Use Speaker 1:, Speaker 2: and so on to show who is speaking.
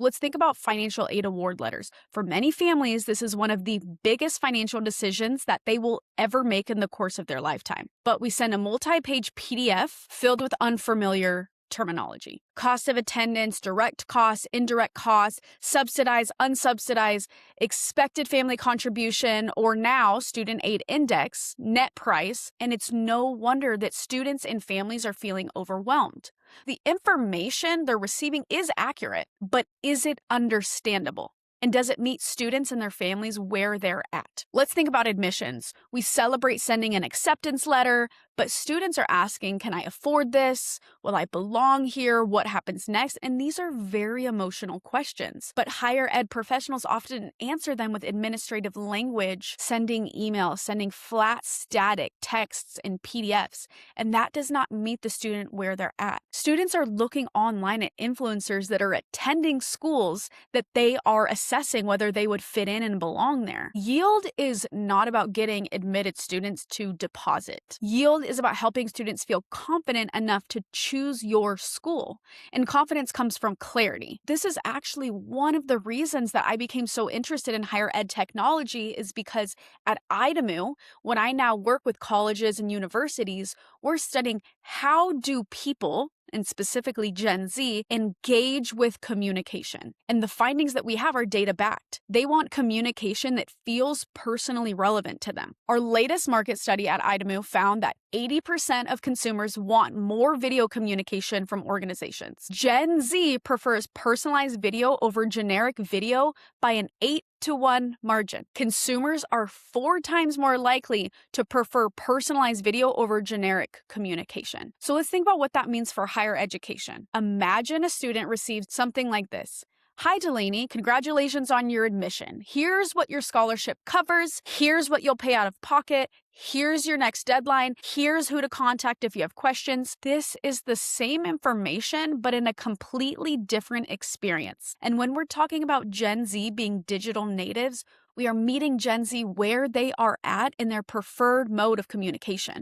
Speaker 1: Let's think about financial aid award letters. For many families, this is one of the biggest financial decisions that they will ever make in the course of their lifetime. But we send a multi-page PDF filled with unfamiliar terminology. Cost of attendance, direct costs, indirect costs, subsidized, unsubsidized, expected family contribution, or now student aid index, net price, and it's no wonder that students and families are feeling overwhelmed. The information they're receiving is accurate, but is it understandable? And does it meet students and their families where they're at? Let's think about admissions. We celebrate sending an acceptance letter, but students are asking, can I afford this? Will I belong here? What happens next? And these are very emotional questions. But higher ed professionals often answer them with administrative language, sending emails, sending flat static texts and PDFs. And that does not meet the student where they're at. Students are looking online at influencers that are attending schools that they are assessing whether they would fit in and belong there. Yield is not about getting admitted students to deposit. Yield is about helping students feel confident enough to choose your school. And confidence comes from clarity. This is actually one of the reasons that I became so interested in higher ed technology is because at Idomoo, when I now work with colleges and universities, we're studying how do people, and specifically Gen Z, engage with communication. And the findings that we have are data-backed. They want communication that feels personally relevant to them. Our latest market study at Idomoo found that 80% of consumers want more video communication from organizations. Gen Z prefers personalized video over generic video by an 8-to-1 margin. Consumers are 4 times more likely to prefer personalized video over generic communication. So let's think about what that means for higher education. Imagine a student received something like this. Hi, Delaney, congratulations on your admission. Here's what your scholarship covers. Here's what you'll pay out of pocket. Here's your next deadline. Here's who to contact if you have questions. This is the same information, but in a completely different experience. And when we're talking about Gen Z being digital natives, we are meeting Gen Z where they are at in their preferred mode of communication.